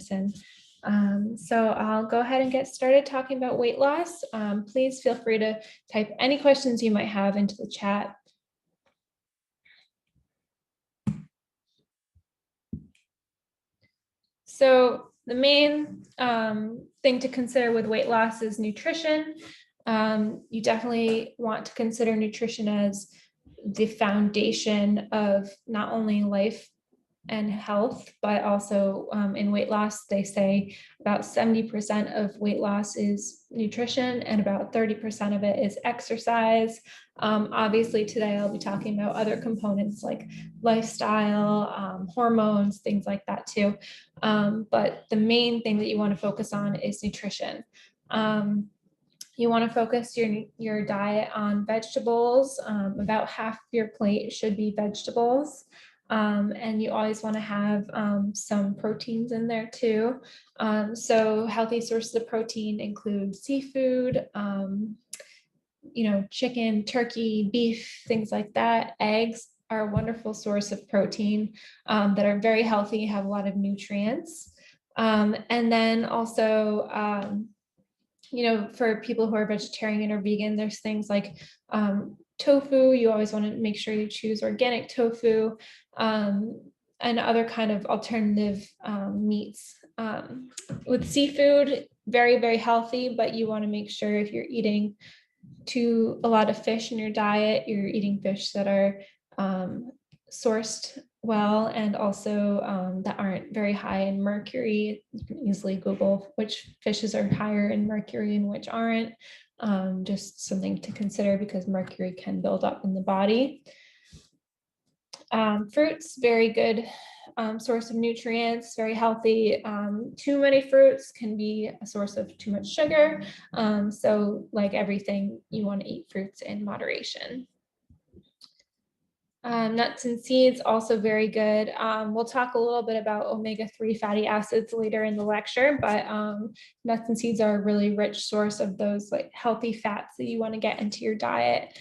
medicine. So I'll go ahead and get started talking about weight loss. Please feel free to type any questions you might have into the chat. So the main thing to consider with weight loss is nutrition. You definitely want to consider nutrition as the foundation of not only life and health, but also in weight loss, they say about 70% of weight loss is nutrition and about 30% of it is exercise. Obviously today I'll be talking about other components like lifestyle, hormones, things like that too. But the main thing that you want to focus on is nutrition. You want to focus your diet on vegetables. About half of your plate should be vegetables. And you always want to have some proteins in there too. So healthy sources of protein include seafood, chicken, turkey, beef, things like that. Eggs are a wonderful source of protein that are very healthy, have a lot of nutrients. And then also, for people who are vegetarian or vegan, there's things like tofu. You always want to make sure you choose organic tofu and other kind of alternative meats. With seafood, very, very healthy, but you want to make sure if you're eating a lot of fish in your diet, you're eating fish that are sourced well and also that aren't very high in mercury. You can easily Google which fishes are higher in mercury and which aren't. Just something to consider because mercury can build up in the body. Fruits, very good source of nutrients, very healthy. Too many fruits can be a source of too much sugar. So like everything, you want to eat fruits in moderation. Nuts and seeds, also very good. We'll talk a little bit about omega-3 fatty acids later in the lecture, but nuts and seeds are a really rich source of those like healthy fats that you want to get into your diet.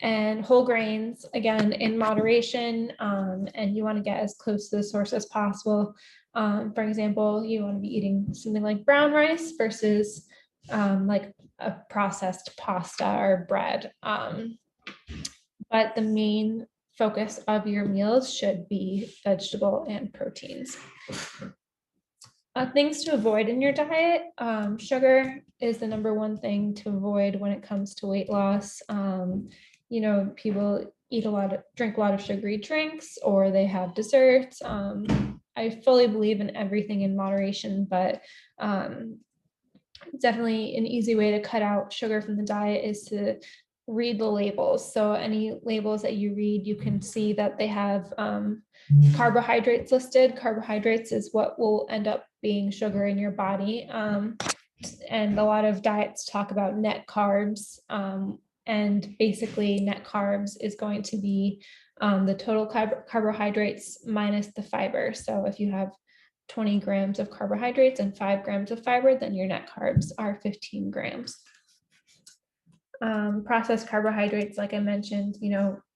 And whole grains, again, in moderation, and you want to get as close to the source as possible. For example, you want to be eating something like brown rice versus like a processed pasta or bread. But the main focus of your meals should be vegetable and proteins. Things to avoid in your diet. Sugar is the #1 thing to avoid when it comes to weight loss. People drink a lot of sugary drinks or they have desserts. I fully believe in everything in moderation, but definitely an easy way to cut out sugar from the diet is to read the labels. So any labels that you read, you can see that they have carbohydrates listed. Carbohydrates is what will end up being sugar in your body. And a lot of diets talk about net carbs. And basically net carbs is going to be the total carbohydrates minus the fiber. So if you have 20 grams of carbohydrates and 5 grams of fiber, then your net carbs are 15 grams. Processed carbohydrates, like I mentioned,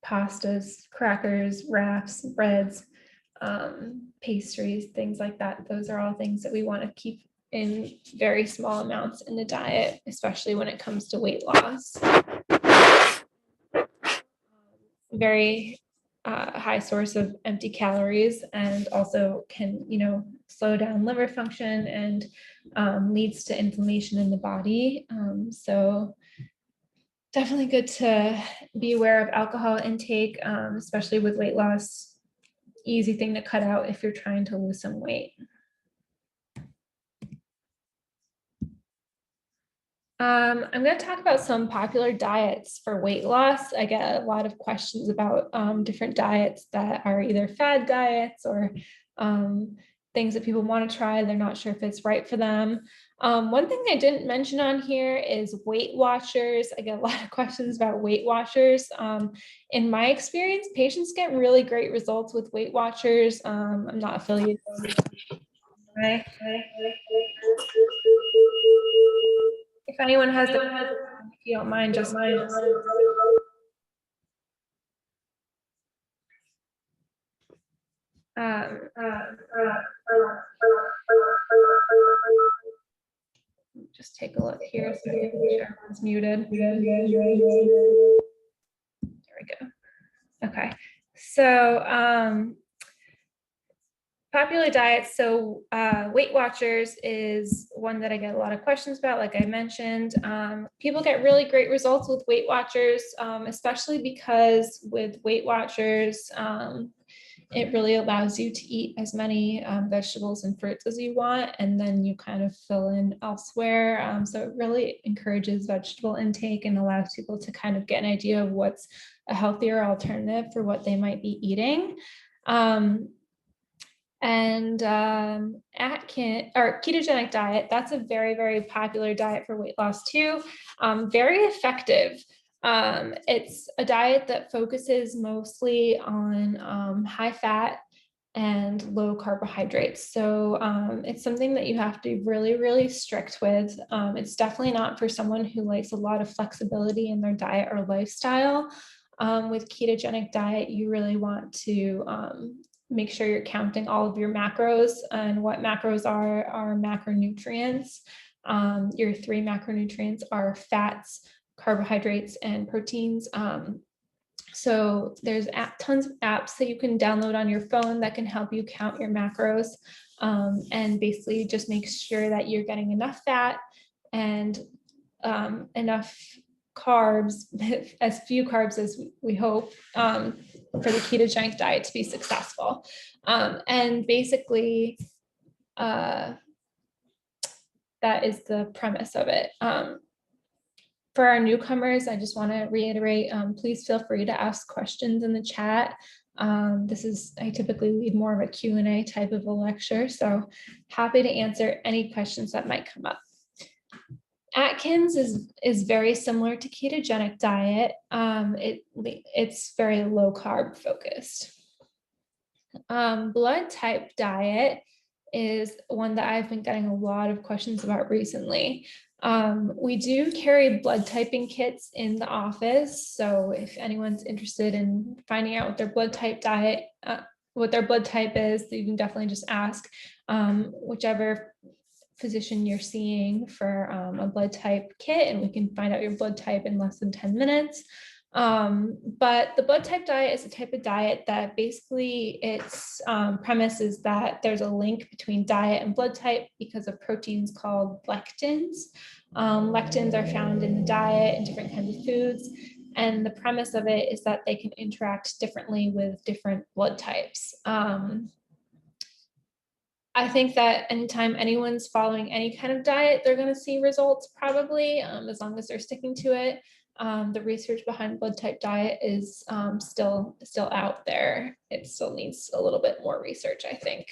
pastas, crackers, wraps, breads, pastries, things like that. Those are all things that we want to keep in very small amounts in the diet, especially when it comes to weight loss. Very high source of empty calories and also can, slow down liver function and leads to inflammation in the body. So definitely good to be aware of alcohol intake, especially with weight loss. Easy thing to cut out if you're trying to lose some weight. I'm going to talk about some popular diets for weight loss. I get a lot of questions about different diets that are either fad diets or things that people want to try. They're not sure if it's right for them. One thing I didn't mention on here is Weight Watchers. I get a lot of questions about Weight Watchers. In my experience, patients get really great results with Weight Watchers. I'm not affiliated. If anyone has if you don't mind, just just take a look here. So everyone's muted. There we go. Okay. So popular diets. So Weight Watchers is one that I get a lot of questions about, like I mentioned. People get really great results with Weight Watchers, especially because with Weight Watchers, it really allows you to eat as many vegetables and fruits as you want, and then you kind of fill in elsewhere. So it really encourages vegetable intake and allows people to kind of get an idea of what's a healthier alternative for what they might be eating. Ketogenic diet, that's a very, very popular diet for weight loss too. Very effective. It's a diet that focuses mostly on high fat and low carbohydrates. So it's something that you have to be really, really strict with. It's definitely not for someone who likes a lot of flexibility in their diet or lifestyle. With ketogenic diet, you really want to make sure you're counting all of your macros, and what macros are macronutrients. Your three macronutrients are fats, carbohydrates, and proteins. So there's tons of apps that you can download on your phone that can help you count your macros, and basically just make sure that you're getting enough fat and enough carbs, as few carbs as we hope, for the ketogenic diet to be successful. And basically, that is the premise of it. For our newcomers, I just want to reiterate, please feel free to ask questions in the chat. I typically lead more of a Q&A type of a lecture, so happy to answer any questions that might come up. Atkins is very similar to ketogenic diet. It's very low carb focused. Blood type diet is one that I've been getting a lot of questions about recently. We do carry blood typing kits in the office, so if anyone's interested in finding out what their blood type is, you can definitely just ask whichever physician you're seeing for a blood type kit, and we can find out your blood type in less than 10 minutes. But the blood type diet is a type of diet that basically its premise is that there's a link between diet and blood type because of proteins called lectins. Lectins are found in the diet in different kinds of foods. And the premise of it is that they can interact differently with different blood types. I think that anytime anyone's following any kind of diet, they're going to see results probably, as long as they're sticking to it. The research behind blood type diet is still out there. It still needs a little bit more research, I think.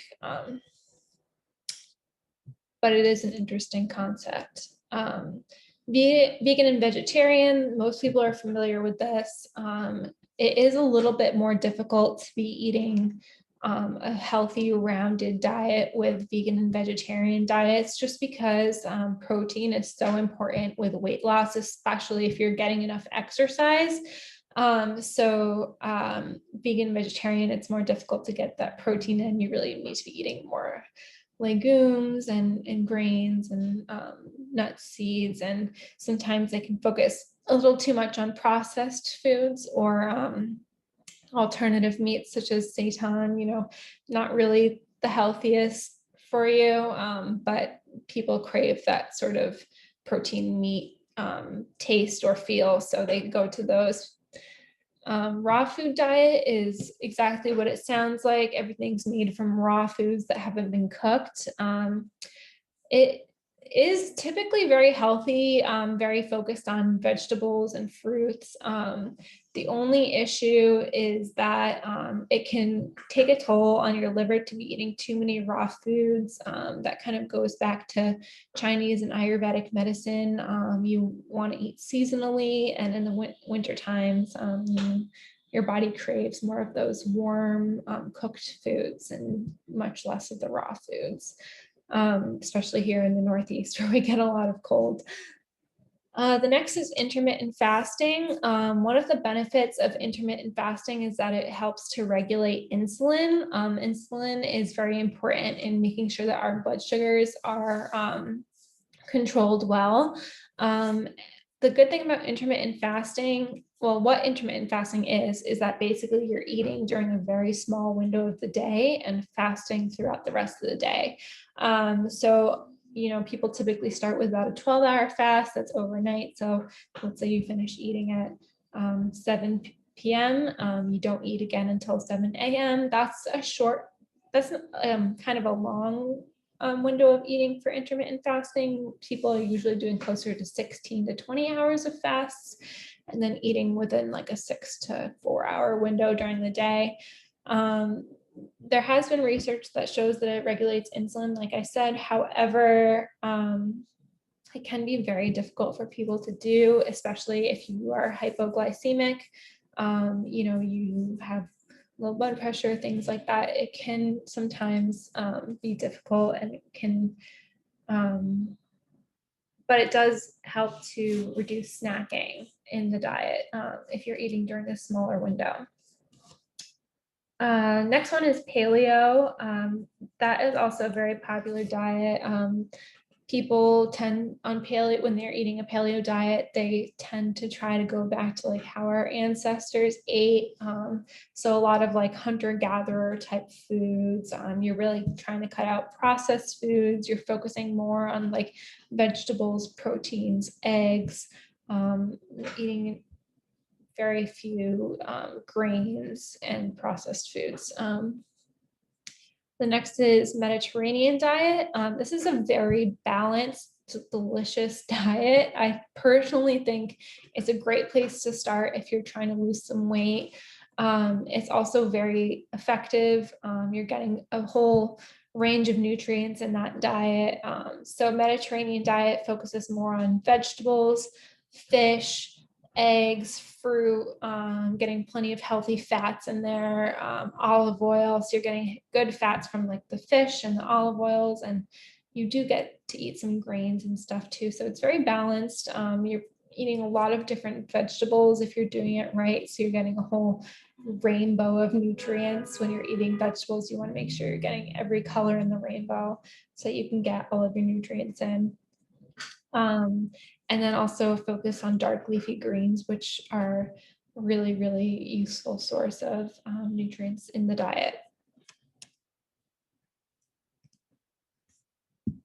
But it is an interesting concept. Vegan and vegetarian, most people are familiar with this. It is a little bit more difficult to be eating a healthy, rounded diet with vegan and vegetarian diets, just because protein is so important with weight loss, especially if you're getting enough exercise. Vegan and vegetarian, it's more difficult to get that protein in. You really need to be eating more legumes and grains and nuts, seeds, and sometimes they can focus a little too much on processed foods or alternative meats such as seitan, not really the healthiest for you, but people crave that sort of protein meat taste or feel, so they go to those. Raw food diet is exactly what it sounds like. Everything's made from raw foods that haven't been cooked. It is typically very healthy, very focused on vegetables and fruits. The only issue is that it can take a toll on your liver to be eating too many raw foods. That kind of goes back to Chinese and Ayurvedic medicine. You want to eat seasonally, and in the winter times, your body craves more of those warm, cooked foods and much less of the raw foods. Especially here in the Northeast where we get a lot of cold. The next is intermittent fasting. One of the benefits of intermittent fasting is that it helps to regulate insulin. Insulin is very important in making sure that our blood sugars are controlled well. The good thing about intermittent fasting, well, what intermittent fasting is that basically you're eating during a very small window of the day and fasting throughout the rest of the day. So, people typically start with about a 12-hour fast that's overnight. So let's say you finish eating at 7 p.m. You don't eat again until 7 a.m. That's kind of a long window of eating for intermittent fasting. People are usually doing closer to 16 to 20 hours of fasts, and then eating within like a 6 to 4 hour window during the day. There has been research that shows that it regulates insulin, like I said. However, it can be very difficult for people to do, especially if you are hypoglycemic. You have low blood pressure, things like that. It can sometimes be difficult, and it can, but it does help to reduce snacking in the diet if you're eating during a smaller window. Next one is paleo. That is also a very popular diet. People tend on paleo, when they're eating a paleo diet, they tend to try to go back to like how our ancestors ate. So a lot of like hunter-gatherer type foods. You're really trying to cut out processed foods. You're focusing more on like vegetables, proteins, eggs, eating very few grains and processed foods. The next is Mediterranean diet. This is a very balanced, delicious diet. I personally think it's a great place to start if you're trying to lose some weight. It's also very effective. You're getting a whole range of nutrients in that diet. So Mediterranean diet focuses more on vegetables, fish, eggs, fruit, getting plenty of healthy fats in there, olive oil. So you're getting good fats from like the fish and the olive oils, and you do get to eat some grains and stuff too. So it's very balanced. You're eating a lot of different vegetables if you're doing it right. So you're getting a whole rainbow of nutrients. When you're eating vegetables, you want to make sure you're getting every color in the rainbow so you can get all of your nutrients in. And then also focus on dark leafy greens, which are a really, really useful source of nutrients in the diet. I'm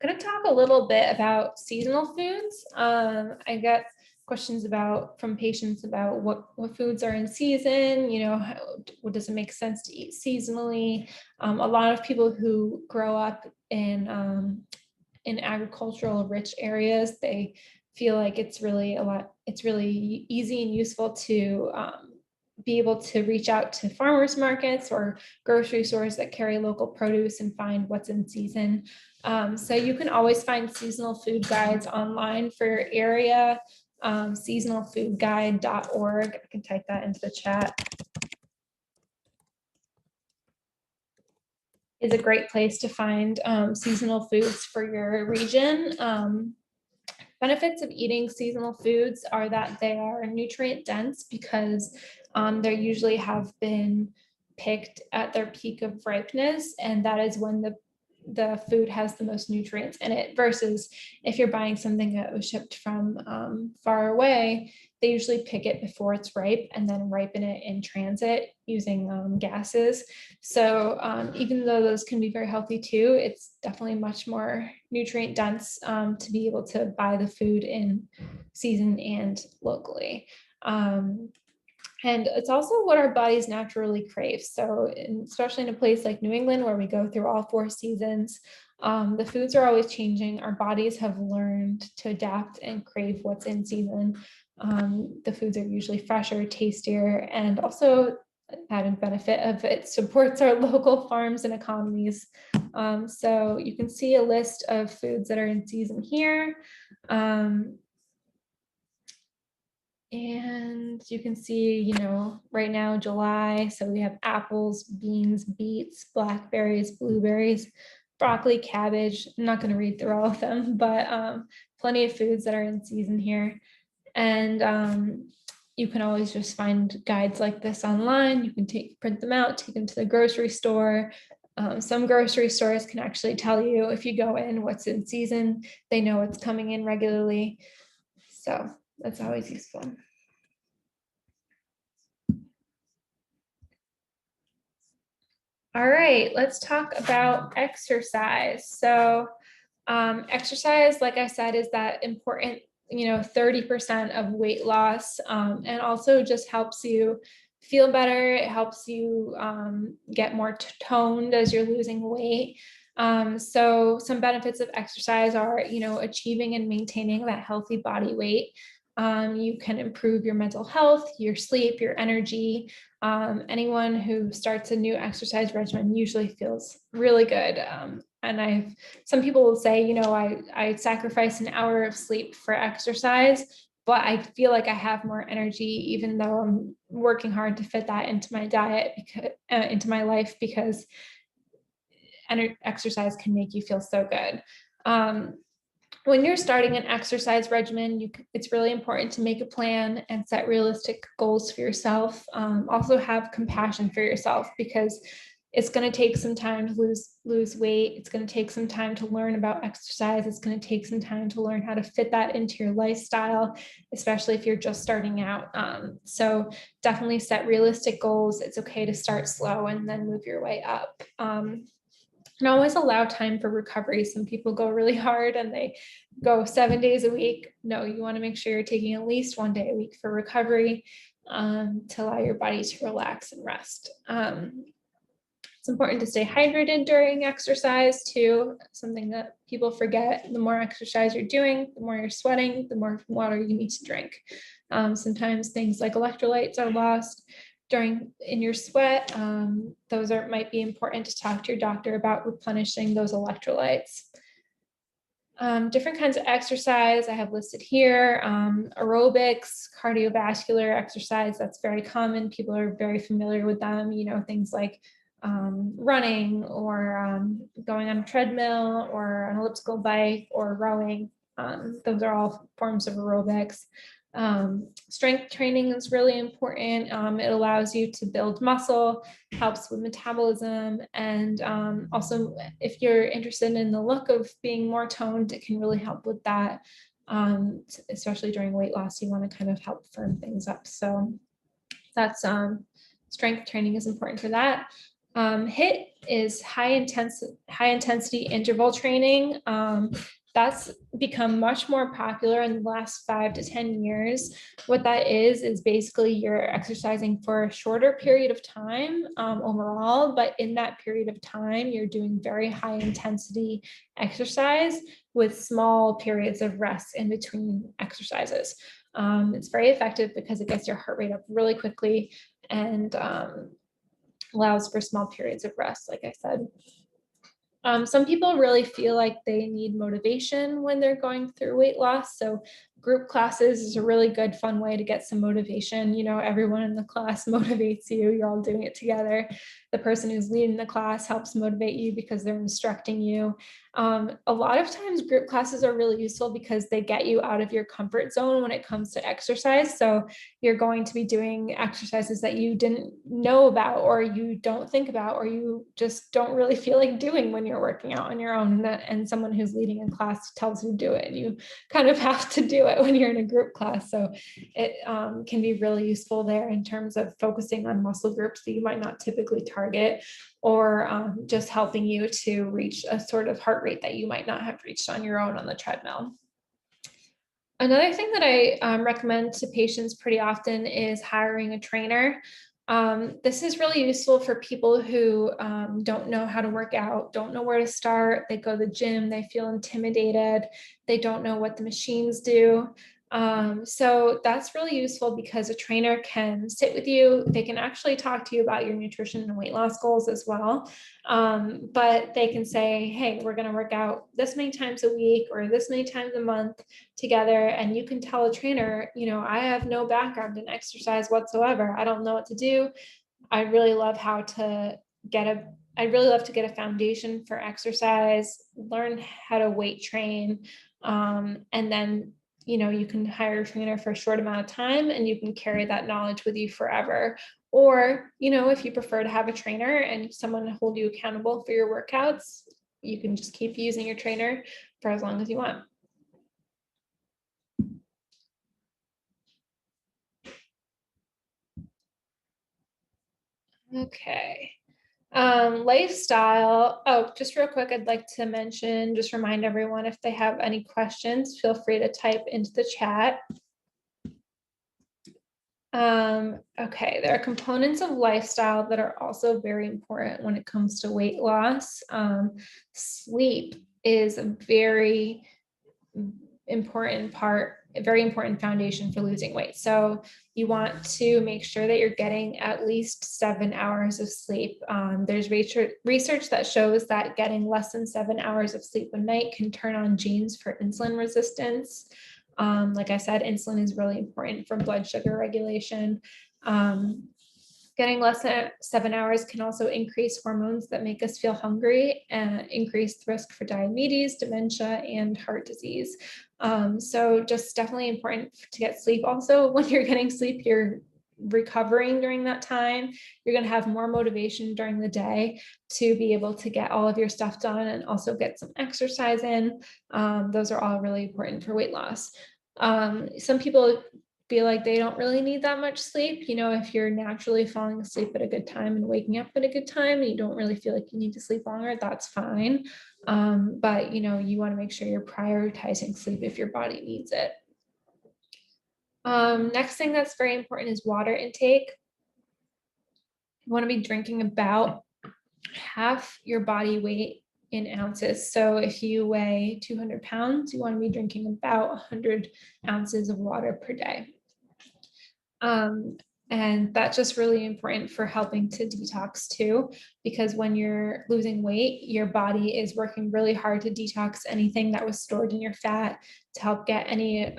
going to talk a little bit about seasonal foods. I get questions from patients about what foods are in season, what does it make sense to eat seasonally. A lot of people who grow up in agricultural rich areas, they feel like it's really easy and useful to be able to reach out to farmers markets or grocery stores that carry local produce and find what's in season. So you can always find seasonal food guides online for your area. Seasonalfoodguide.org. I can type that into the chat. Is a great place to find seasonal foods for your region. Benefits of eating seasonal foods are that they are nutrient dense because they usually have been picked at their peak of ripeness, and that is when the food has the most nutrients in it, versus if you're buying something that was shipped from far away, they usually pick it before it's ripe and then ripen it in transit using gases. So even though those can be very healthy too, it's definitely much more nutrient dense to be able to buy the food in season and locally. And it's also what our bodies naturally crave. So especially in a place like New England, where we go through all 4 seasons, the foods are always changing. Our bodies have learned to adapt and crave what's in season. The foods are usually fresher, tastier, and also added benefit of it supports our local farms and economies. So you can see a list of foods that are in season here. And you can see, right now, July, so we have apples, beans, beets, blackberries, blueberries, broccoli, cabbage. I'm not going to read through all of them, but plenty of foods that are in season here. And you can always just find guides like this online. You can print them out, take them to the grocery store. Some grocery stores can actually tell you if you go in what's in season. They know what's coming in regularly. So that's always useful. All right, let's talk about exercise. So exercise, like I said, is that important, 30% of weight loss, and also just helps you feel better. It helps you get more toned as you're losing weight. So some benefits of exercise are, achieving and maintaining that healthy body weight. You can improve your mental health, your sleep, your energy. Anyone who starts a new exercise regimen usually feels really good. And some people will say, I sacrifice an hour of sleep for exercise, but I feel like I have more energy, even though I'm working hard to fit that into my diet, into my life, because exercise can make you feel so good. When you're starting an exercise regimen, it's really important to make a plan and set realistic goals for yourself. Also have compassion for yourself, because it's going to take some time to lose weight. It's going to take some time to learn about exercise. It's going to take some time to learn how to fit that into your lifestyle, especially if you're just starting out. So definitely set realistic goals. It's okay to start slow and then move your way up. And always allow time for recovery. Some people go really hard and they go 7 days a week. No, you want to make sure you're taking at least 1 day a week for recovery, to allow your body to relax and rest. It's important to stay hydrated during exercise too, something that people forget. The more exercise you're doing, the more you're sweating, the more water you need to drink. Sometimes things like electrolytes are lost in your sweat. Those might be important to talk to your doctor about replenishing those electrolytes. Different kinds of exercise I have listed here. Aerobics, cardiovascular exercise, that's very common. People are very familiar with them, things like running, or going on a treadmill, or an elliptical bike, or rowing. Those are all forms of aerobics. Strength training is really important. It allows you to build muscle, helps with metabolism, and also if you're interested in the look of being more toned, it can really help with that. Especially during weight loss, you want to kind of help firm things up. So that's strength training is important for that. HIIT is high intensity interval training. That's become much more popular in the last 5 to 10 years. What that is basically you're exercising for a shorter period of time overall, but in that period of time, you're doing very high intensity exercise with small periods of rest in between exercises. It's very effective because it gets your heart rate up really quickly and allows for small periods of rest, like I said. Some people really feel like they need motivation when they're going through weight loss. So group classes is a really good, fun way to get some motivation. Everyone in the class motivates you. You're all doing it together. The person who's leading the class helps motivate you because they're instructing you. A lot of times group classes are really useful because they get you out of your comfort zone when it comes to exercise. So you're going to be doing exercises that you didn't know about, or you don't think about, or you just don't really feel like doing when you're working out on your own, and someone who's leading a class tells you to do it, and you kind of have to do it when you're in a group class. So it can be really useful there in terms of focusing on muscle groups that you might not typically target, or just helping you to reach a sort of heart rate that you might not have reached on your own on the treadmill. Another thing that I recommend to patients pretty often is hiring a trainer. This is really useful for people who don't know how to work out, don't know where to start. They go to the gym, they feel intimidated, they don't know what the machines do. So that's really useful because a trainer can sit with you. They can actually talk to you about your nutrition and weight loss goals as well. But they can say, hey, we're going to work out this many times a week or this many times a month together. And you can tell a trainer, I have no background in exercise whatsoever. I don't know what to do. I'd really love to get a foundation for exercise, learn how to weight train, and then you can hire a trainer for a short amount of time and you can carry that knowledge with you forever. Or, if you prefer to have a trainer and someone to hold you accountable for your workouts, you can just keep using your trainer for as long as you want. Okay. Lifestyle. Oh, just real quick, I'd like to mention, just remind everyone, if they have any questions, feel free to type into the chat. Okay, there are components of lifestyle that are also very important when it comes to weight loss. Sleep is a very important part, a very important foundation for losing weight. So you want to make sure that you're getting at least 7 hours of sleep. There's research that shows that getting less than 7 hours of sleep a night can turn on genes for insulin resistance. Like I said, insulin is really important for blood sugar regulation. Getting less than 7 hours can also increase hormones that make us feel hungry and increase the risk for diabetes, dementia, and heart disease. So just definitely important to get sleep. Also, when you're getting sleep, you're recovering during that time. You're going to have more motivation during the day to be able to get all of your stuff done and also get some exercise in. Those are all really important for weight loss. Some people feel like they don't really need that much sleep. If you're naturally falling asleep at a good time and waking up at a good time and you don't really feel like you need to sleep longer, that's fine. But you want to make sure you're prioritizing sleep if your body needs it. Next thing that's very important is water intake. You want to be drinking about half your body weight in ounces. So if you weigh 200 pounds, you want to be drinking about 100 ounces of water per day. And that's just really important for helping to detox too, because when you're losing weight, your body is working really hard to detox anything that was stored in your fat to help get any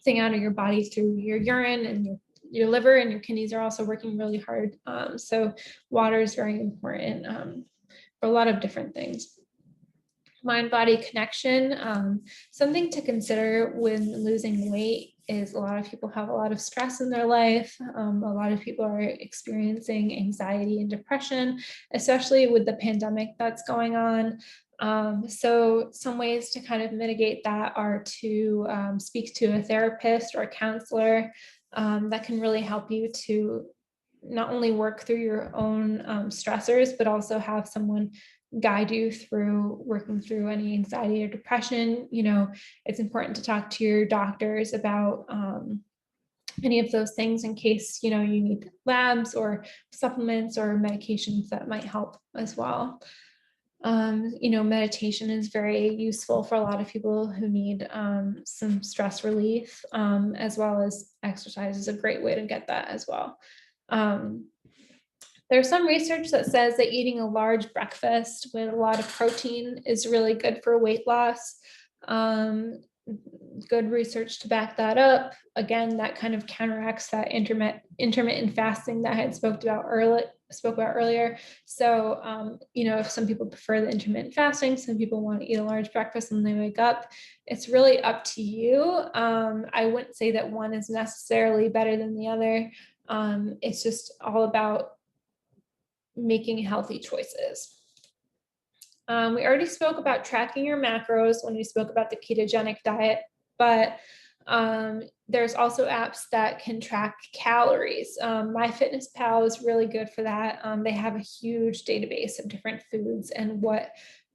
thing out of your body through your urine, and your liver and your kidneys are also working really hard. So water is very important for a lot of different things. Mind-body connection. Something to consider when losing weight is a lot of people have a lot of stress in their life. A lot of people are experiencing anxiety and depression, especially with the pandemic that's going on. So some ways to kind of mitigate that are to speak to a therapist or a counselor that can really help you to not only work through your own stressors, but also have someone guide you through working through any anxiety or depression. It's important to talk to your doctors about any of those things in case, you need labs or supplements or medications that might help as well. Meditation is very useful for a lot of people who need some stress relief, as well as exercise is a great way to get that as well. There's some research that says that eating a large breakfast with a lot of protein is really good for weight loss. Good research to back that up. Again, that kind of counteracts that intermittent fasting that I had spoke about earlier. So, if some people prefer the intermittent fasting, some people want to eat a large breakfast when they wake up. It's really up to you. I wouldn't say that one is necessarily better than the other. It's just all about making healthy choices. We already spoke about tracking your macros when we spoke about the ketogenic diet, but there's also apps that can track calories. MyFitnessPal is really good for that. They have a huge database of different foods and what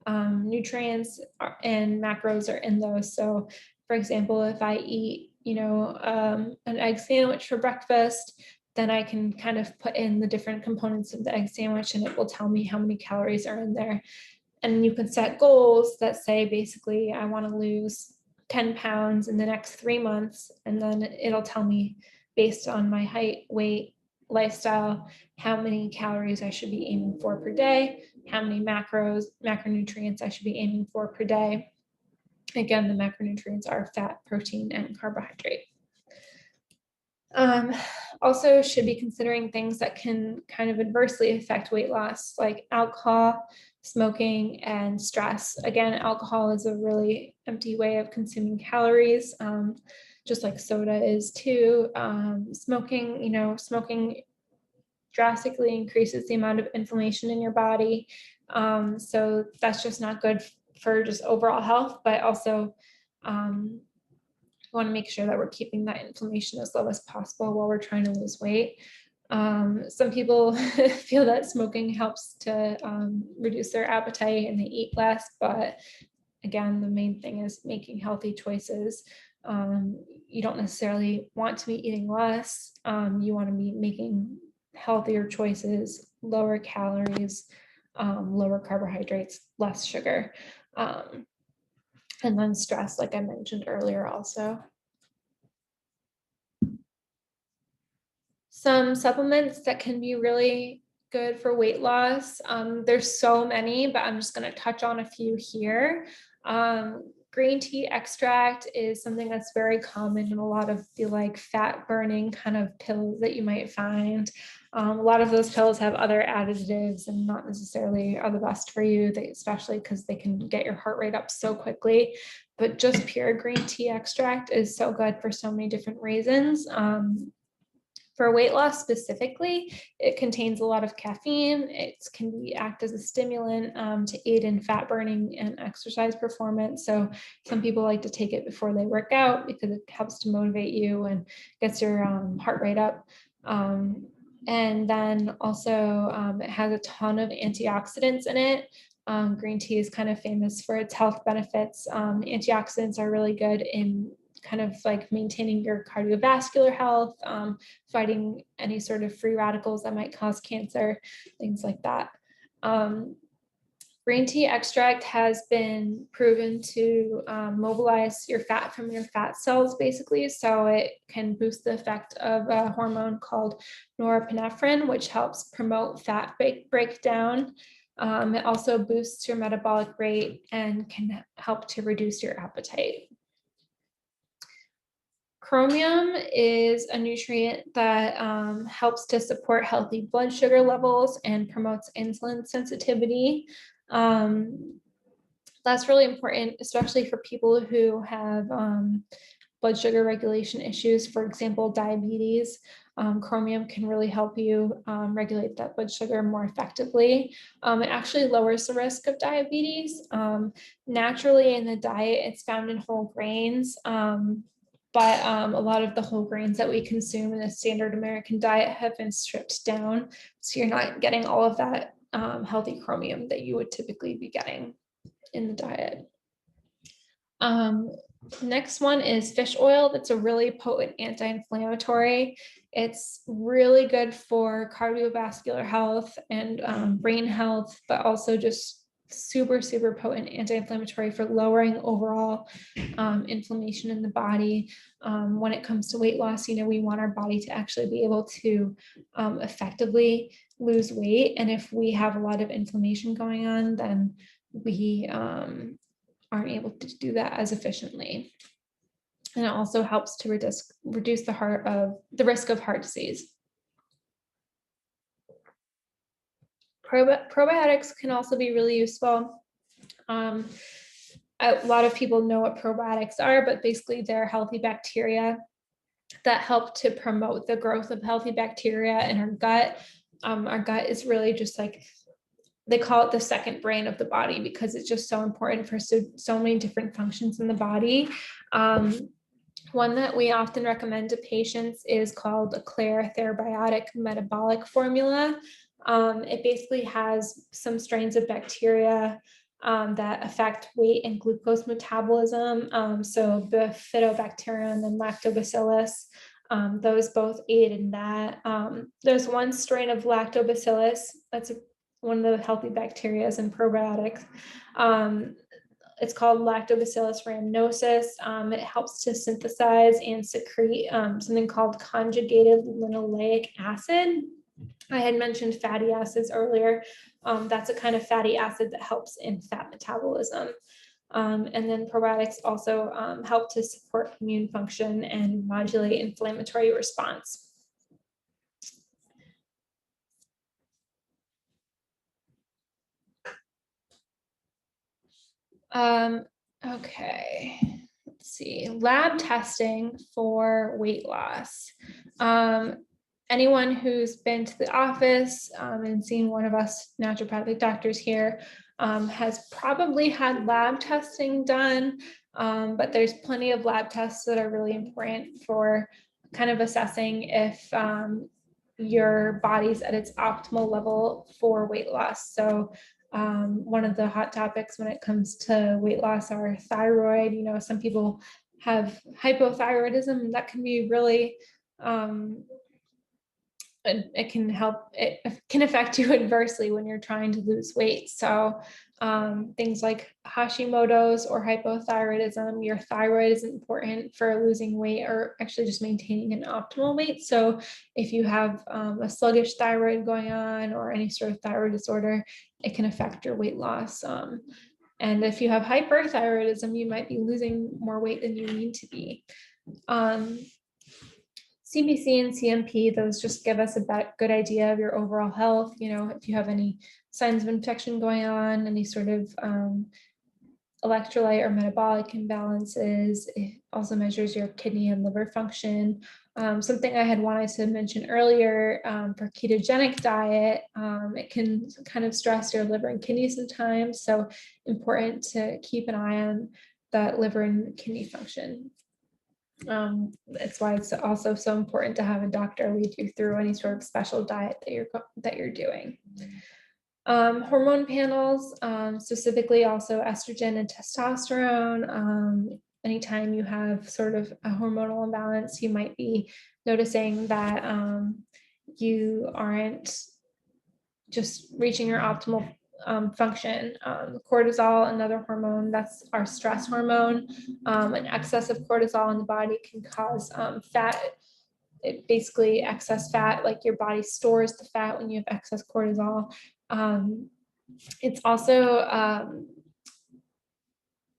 nutrients and macros are in those. So for example, if I eat, an egg sandwich for breakfast, then I can kind of put in the different components of the egg sandwich and it will tell me how many calories are in there. And you can set goals that say, basically, I want to lose 10 pounds in the next 3 months. And then it'll tell me, based on my height, weight, lifestyle, how many calories I should be aiming for per day, how many macronutrients I should be aiming for per day. Again, the macronutrients are fat, protein, and carbohydrate. Also should be considering things that can kind of adversely affect weight loss, like alcohol, smoking, and stress. Again, alcohol is a really empty way of consuming calories, just like soda is too. Smoking drastically increases the amount of inflammation in your body. So that's just not good for just overall health, but also want to make sure that we're keeping that inflammation as low as possible while we're trying to lose weight. Some people feel that smoking helps to reduce their appetite and they eat less, but again, the main thing is making healthy choices. You don't necessarily want to be eating less. You want to be making healthier choices, lower calories, lower carbohydrates, less sugar. And then stress, like I mentioned earlier also. Some supplements that can be really good for weight loss. There's so many, but I'm just going to touch on a few here. Green tea extract is something that's very common in a lot of the like fat burning kind of pills that you might find. A lot of those pills have other additives and not necessarily are the best for you, especially because they can get your heart rate up so quickly. But just pure green tea extract is so good for so many different reasons. For weight loss specifically, it contains a lot of caffeine. It can act as a stimulant to aid in fat burning and exercise performance. So some people like to take it before they work out because it helps to motivate you and gets your heart rate up. And then also it has a ton of antioxidants in it. Green tea is kind of famous for its health benefits. Antioxidants are really good in kind of like maintaining your cardiovascular health, fighting any sort of free radicals that might cause cancer, things like that. Green tea extract has been proven to mobilize your fat from your fat cells, basically. So it can boost the effect of a hormone called norepinephrine, which helps promote fat breakdown. It also boosts your metabolic rate and can help to reduce your appetite. Chromium is a nutrient that helps to support healthy blood sugar levels and promotes insulin sensitivity. That's really important, especially for people who have blood sugar regulation issues, for example, diabetes. Chromium can really help you regulate that blood sugar more effectively. It actually lowers the risk of diabetes. Naturally in the diet, it's found in whole grains. But a lot of the whole grains that we consume in the standard American diet have been stripped down. So you're not getting all of that healthy chromium that you would typically be getting in the diet. Next one is fish oil. That's a really potent anti-inflammatory. It's really good for cardiovascular health and brain health, but also just super, super potent anti-inflammatory for lowering overall inflammation in the body. When it comes to weight loss, we want our body to actually be able to effectively lose weight. And if we have a lot of inflammation going on, then we aren't able to do that as efficiently. And it also helps to reduce the risk of heart disease. Probiotics can also be really useful. A lot of people know what probiotics are, but basically they're healthy bacteria that help to promote the growth of healthy bacteria in our gut. Our gut is really just like, they call it the second brain of the body because it's just so important for so many different functions in the body. One that we often recommend to patients is called a Claire Therabiotic Metabolic Formula. It basically has some strains of bacteria that affect weight and glucose metabolism. So bifidobacterium and lactobacillus, those both aid in that. There's one strain of lactobacillus, that's one of the healthy bacteria in probiotics. It's called Lactobacillus rhamnosus. It helps to synthesize and secrete something called conjugated linoleic acid. I had mentioned fatty acids earlier. That's a kind of fatty acid that helps in fat metabolism. And then probiotics also help to support immune function and modulate inflammatory response. Okay, let's see. Lab testing for weight loss. Anyone who's been to the office and seen one of us naturopathic doctors here has probably had lab testing done, but there's plenty of lab tests that are really important for kind of assessing if your body's at its optimal level for weight loss. So one of the hot topics when it comes to weight loss are thyroid. You know, some people have hypothyroidism, and that can be really it can affect you adversely when you're trying to lose weight. So things like Hashimoto's or hypothyroidism, your thyroid is important for losing weight or actually just maintaining an optimal weight. So if you have a sluggish thyroid going on or any sort of thyroid disorder, it can affect your weight loss. And if you have hyperthyroidism, you might be losing more weight than you need to be. CBC and CMP, those just give us a good idea of your overall health. You know, if you have any signs of infection going on, any sort of electrolyte or metabolic imbalances. It also measures your kidney and liver function. Something I had wanted to mention earlier for ketogenic diet, it can kind of stress your liver and kidney sometimes. So important to keep an eye on that liver and kidney function. That's why it's also so important to have a doctor lead you through any sort of special diet that you're doing. Hormone panels, specifically also estrogen and testosterone. Anytime you have sort of a hormonal imbalance, you might be noticing that you aren't just reaching your optimal function. Cortisol, another hormone, that's our stress hormone. An excess of cortisol in the body can cause fat. It basically excess fat, like your body stores the fat when you have excess cortisol. It's also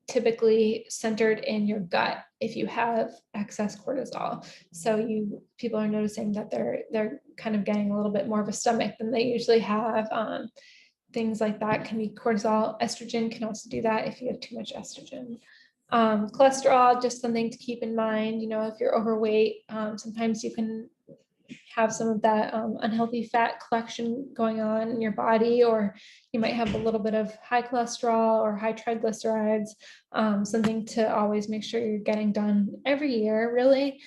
typically centered in your gut if you have excess cortisol. So people are noticing that they're kind of getting a little bit more of a stomach than they usually have. Things like that can be cortisol. Estrogen can also do that if you have too much estrogen. Cholesterol, just something to keep in mind. You know, if you're overweight, sometimes you can have some of that unhealthy fat collection going on in your body, or you might have a little bit of high cholesterol or high triglycerides. Something to always make sure you're getting done every year, really.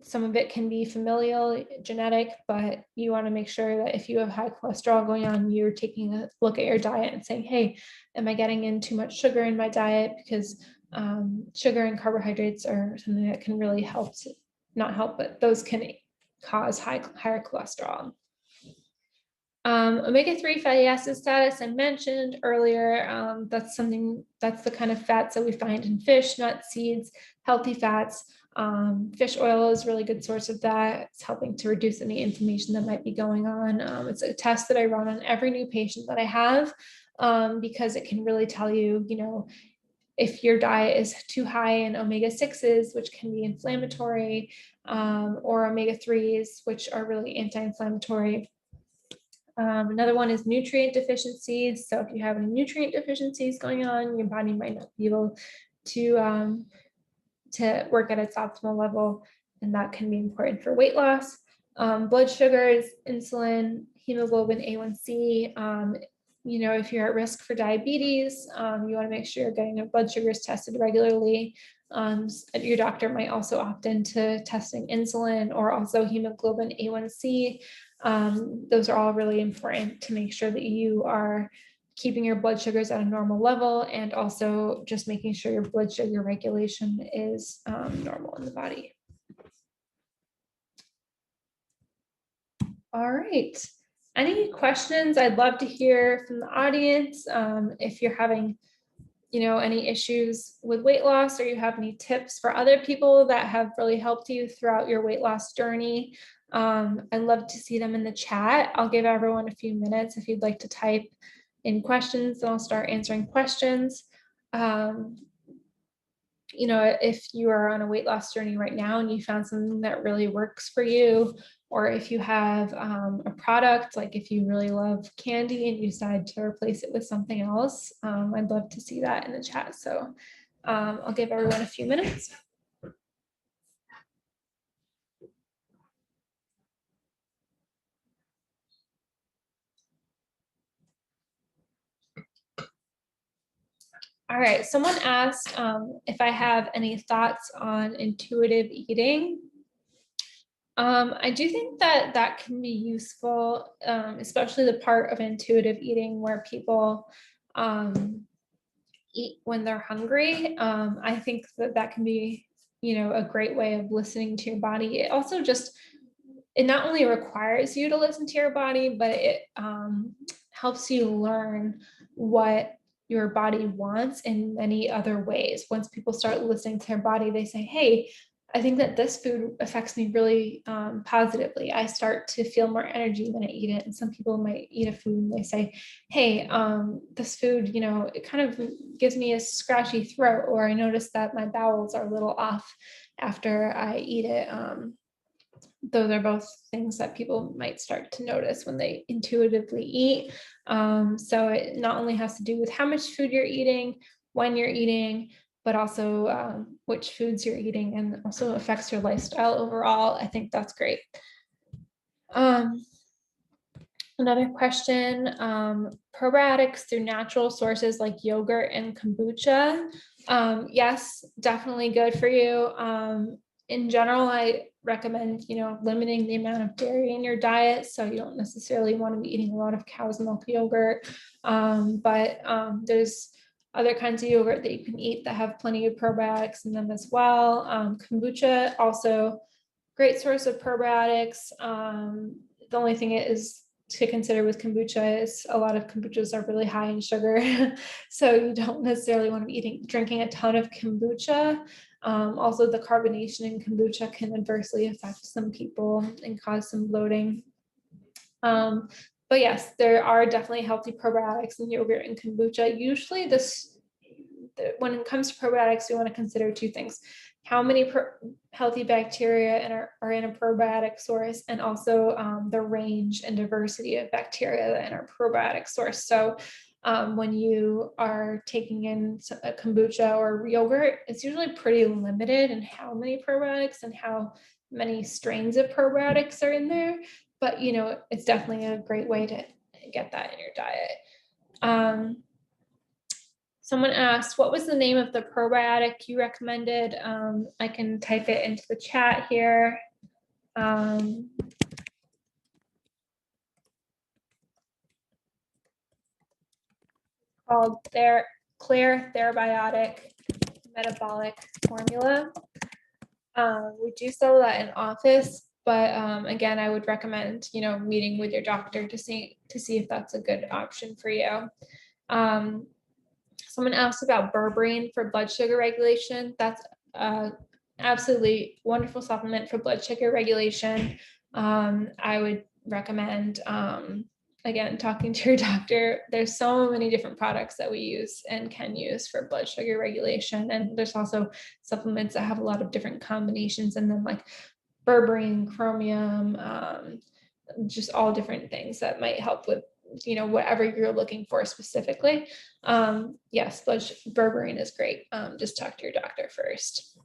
Some of it can be familial, genetic, but you want to make sure that if you have high cholesterol going on, you're taking a look at your diet and saying, hey, am I getting in too much sugar in my diet? Because sugar and carbohydrates are something that can really help not help, but those can cause higher cholesterol. Omega-3 fatty acid status I mentioned earlier. That's the kind of fats that we find in fish, nuts, seeds, healthy fats. Fish oil is a really good source of that. It's helping to reduce any inflammation that might be going on. It's a test that I run on every new patient that I have because it can really tell you, you know, if your diet is too high in omega-6s, which can be inflammatory, or omega-3s, which are really anti-inflammatory. Another one is nutrient deficiencies. So if you have any nutrient deficiencies going on, your body might not be able to work at its optimal level, and that can be important for weight loss. Blood sugars, insulin, hemoglobin A1C. You know, if you're at risk for diabetes, you want to make sure you're getting your blood sugars tested regularly. Your doctor might also opt into testing insulin or also hemoglobin A1C. Those are all really important to make sure that you are keeping your blood sugars at a normal level, and also just making sure your blood sugar regulation is normal in the body. All right. Any questions? I'd love to hear from the audience. If you're having, you know, any issues with weight loss, or you have any tips for other people that have really helped you throughout your weight loss journey, I'd love to see them in the chat. I'll give everyone a few minutes if you'd like to type in questions, and I'll start answering questions. You know, if you are on a weight loss journey right now and you found something that really works for you, or if you have a product, like if you really love candy and you decide to replace it with something else, I'd love to see that in the chat. So I'll give everyone a few minutes. All right, someone asked if I have any thoughts on intuitive eating. I do think that that can be useful, especially the part of intuitive eating where people eat when they're hungry. I think that that can be, a great way of listening to your body. It also just, it not only requires you to listen to your body, but it helps you learn what your body wants in many other ways. Once people start listening to their body, they say, hey, I think that this food affects me really positively. I start to feel more energy when I eat it. And some people might eat a food and they say, hey, this food, it kind of gives me a scratchy throat, or I notice that my bowels are a little off after I eat it. Those are both things that people might start to notice when they intuitively eat. So it not only has to do with how much food you're eating, when you're eating, but also which foods you're eating, and also affects your lifestyle overall. I think that's great. Another question, probiotics through natural sources like yogurt and kombucha. Yes, definitely good for you. In general, I recommend, limiting the amount of dairy in your diet. So you don't necessarily want to be eating a lot of cow's milk yogurt. But there's other kinds of yogurt that you can eat that have plenty of probiotics in them as well. Kombucha, also great source of probiotics. The only thing is to consider with kombucha is a lot of kombuchas are really high in sugar. So you don't necessarily want to be drinking a ton of kombucha. Also, the carbonation in kombucha can adversely affect some people and cause some bloating. But yes, there are definitely healthy probiotics in yogurt and kombucha. Usually when it comes to probiotics, we want to consider two things: how many healthy bacteria are in a probiotic source, and also the range and diversity of bacteria in our probiotic source. So when you are taking in a kombucha or yogurt, it's usually pretty limited in how many probiotics and how many strains of probiotics are in there. But, it's definitely a great way to get that in your diet. Someone asked, what was the name of the probiotic you recommended? I can type it into the chat here. Called Claire Therabiotic Metabolic Formula. We do sell that in office, but again, I would recommend, meeting with your doctor to see if that's a good option for you. Someone asked about berberine for blood sugar regulation. That's absolutely wonderful supplement for blood sugar regulation. I would recommend, again, talking to your doctor. There's so many different products that we use and can use for blood sugar regulation. And there's also supplements that have a lot of different combinations in them, like berberine, chromium, just all different things that might help with, whatever you're looking for specifically. Yes, berberine is great. Just talk to your doctor first.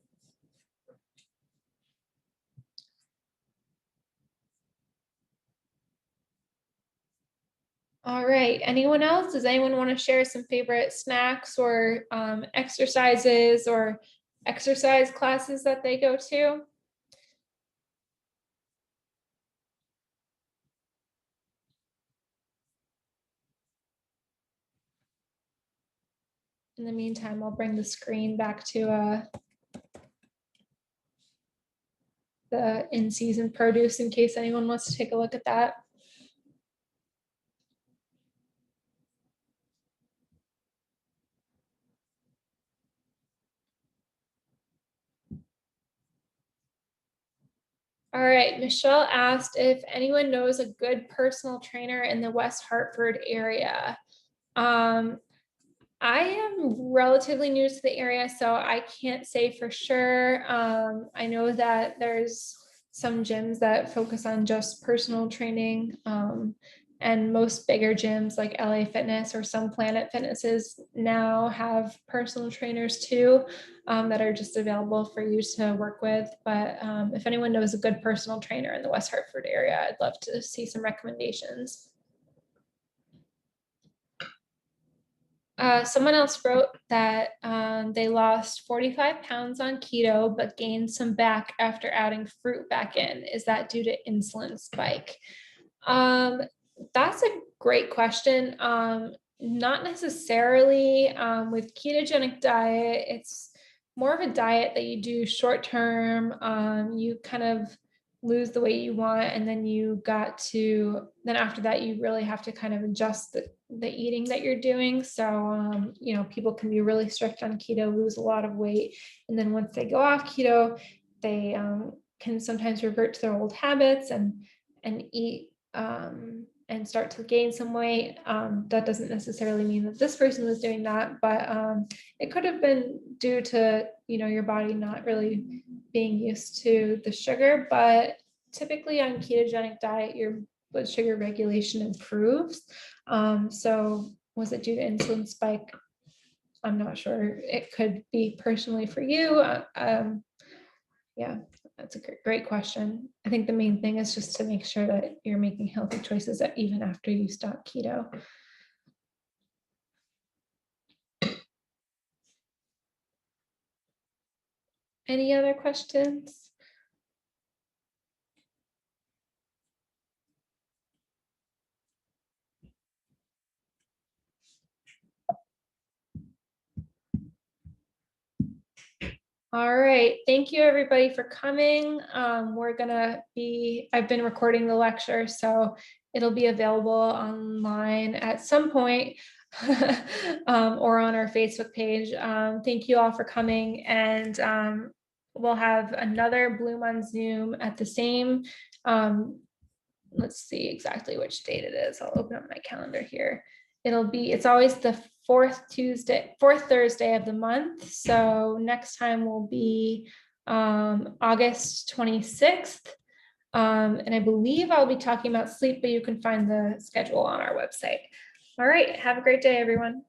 All right, anyone else? Does anyone want to share some favorite snacks or exercises or exercise classes that they go to? In the meantime, I'll bring the screen back to the in-season produce in case anyone wants to take a look at that. All right, Michelle asked if anyone knows a good personal trainer in the West Hartford area. I am relatively new to the area, so I can't say for sure. I know that there's some gyms that focus on just personal training. And most bigger gyms like LA Fitness or some Planet Fitnesses now have personal trainers too, that are just available for you to work with. But if anyone knows a good personal trainer in the West Hartford area, I'd love to see some recommendations. Someone else wrote that they lost 45 pounds on keto, but gained some back after adding fruit back in. Is that due to insulin spike? That's a great question. Not necessarily. With ketogenic diet, it's more of a diet that you do short term. You kind of lose the weight you want, and then then after that you really have to kind of adjust the eating that you're doing. So people can be really strict on keto, lose a lot of weight, and then once they go off keto, they can sometimes revert to their old habits and eat and start to gain some weight. That doesn't necessarily mean that this person was doing that, but it could have been due to your body not really being used to the sugar. But typically on ketogenic diet, your blood sugar regulation improves. So was it due to insulin spike? I'm not sure. It could be personally for you. Yeah, that's a great question. I think the main thing is just to make sure that you're making healthy choices even after you stop keto. Any other questions? All right, thank you everybody for coming. I've been recording the lecture, so it'll be available online at some point or on our Facebook page. Thank you all for coming, and we'll have another Bloom on Zoom at the same, let's see exactly which date it is. I'll open up my calendar here. It's always the fourth Thursday of the month. So next time will be August 26th. And I believe I'll be talking about sleep, but you can find the schedule on our website. All right, have a great day, everyone.